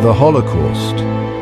The Holocaust,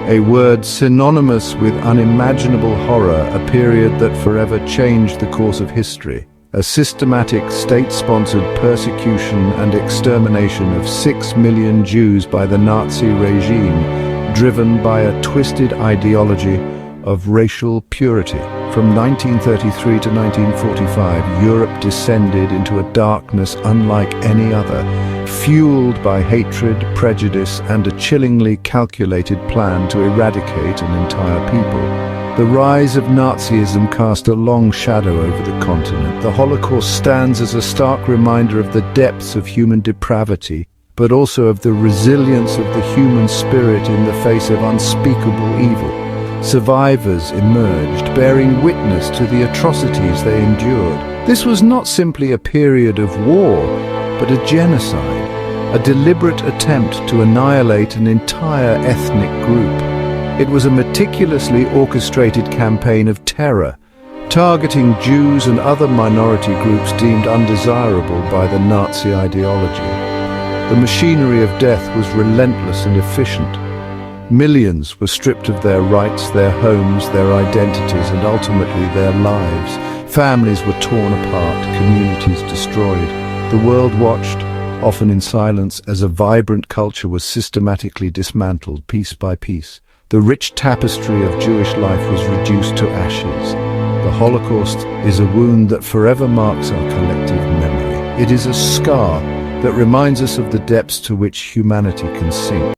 a word synonymous with unimaginable horror, a period that forever changed the course of history. A systematic state-sponsored persecution and extermination of 6 million Jews by the Nazi regime, driven by a twisted ideology of racial purity. From 1933 to 1945, Europe descended into a darkness unlike any other, fueled by hatred, prejudice, and a chillingly calculated plan to eradicate an entire people. The rise of Nazism cast a long shadow over the continent. The Holocaust stands as a stark reminder of the depths of human depravity, but also of the resilience of the human spirit in the face of unspeakable evil. Survivors emerged, bearing witness to the atrocities they endured. This was not simply a period of war, but a genocide, a deliberate attempt to annihilate an entire ethnic group. It was a meticulously orchestrated campaign of terror, targeting Jews and other minority groups deemed undesirable by the Nazi ideology. The machinery of death was relentless and efficient. Millions were stripped of their rights, their homes, their identities, and ultimately their lives. Families were torn apart, communities destroyed. The world watched, often in silence, as a vibrant culture was systematically dismantled piece by piece. The rich tapestry of Jewish life was reduced to ashes. The Holocaust is a wound that forever marks our collective memory. It is a scar that reminds us of the depths to which humanity can sink.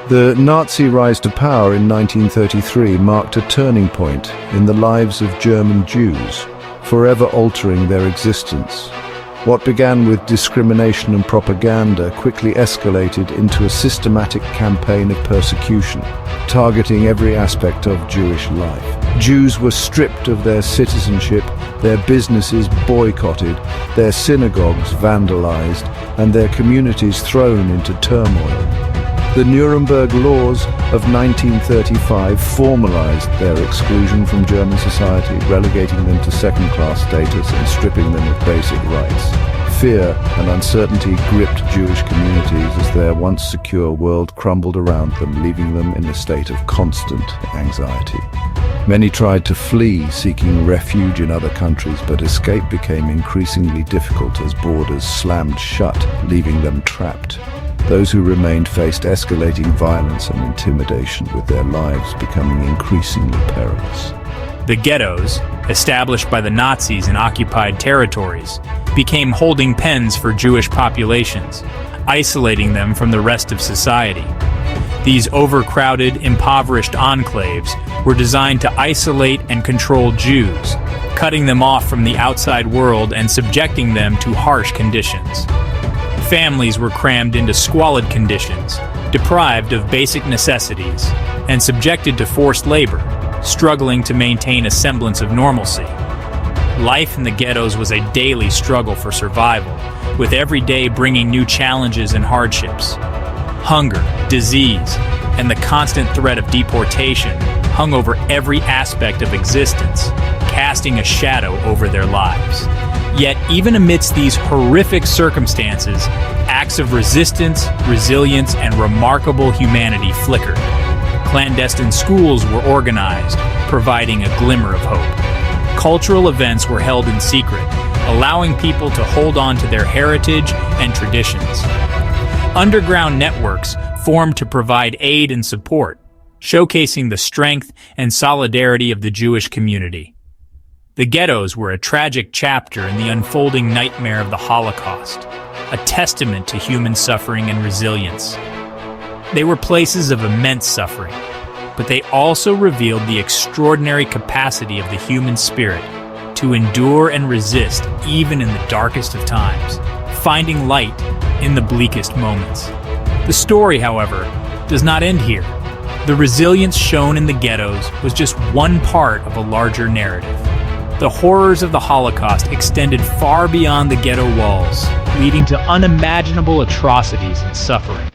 The Nazi rise to power in 1933 marked a turning point in the lives of German Jews, forever altering their existence. What began with discrimination and propaganda quickly escalated into a systematic campaign of persecution, targeting every aspect of Jewish life. Jews were stripped of their citizenship, their businesses boycotted, their synagogues vandalized, and their communities thrown into turmoil. The Nuremberg laws of 1935 formalized their exclusion from German society, relegating them to second-class status and stripping them of basic rights. Fear and uncertainty gripped Jewish communities as their once secure world crumbled around them, leaving them in a state of constant anxiety. Many tried to flee, seeking refuge in other countries, but escape became increasingly difficult as borders slammed shut, leaving them trapped. Those who remained faced escalating violence and intimidation, with their lives becoming increasingly perilous. The ghettos, established by the Nazis in occupied territories, became holding pens for Jewish populations, isolating them from the rest of society. These overcrowded, impoverished enclaves were designed to isolate and control Jews, cutting them off from the outside world and subjecting them to harsh conditions. Families were crammed into squalid conditions, deprived of basic necessities, and subjected to forced labor, struggling to maintain a semblance of normalcy. Life in the ghettos was a daily struggle for survival, with every day bringing new challenges and hardships. Hunger, disease, and the constant threat of deportation hung over every aspect of existence, casting a shadow over their lives. Yet, even amidst these horrific circumstances, acts of resistance, resilience, and remarkable humanity flickered. Clandestine schools were organized, providing a glimmer of hope. Cultural events were held in secret, allowing people to hold on to their heritage and traditions. Underground networks formed to provide aid and support, showcasing the strength and solidarity of the Jewish community. The ghettos were a tragic chapter in the unfolding nightmare of the Holocaust, a testament to human suffering and resilience. They were places of immense suffering, but they also revealed the extraordinary capacity of the human spirit to endure and resist even in the darkest of times, finding light in the bleakest moments. The story, however, does not end here. The resilience shown in the ghettos was just one part of a larger narrative. The horrors of the Holocaust extended far beyond the ghetto walls, leading to unimaginable atrocities and suffering.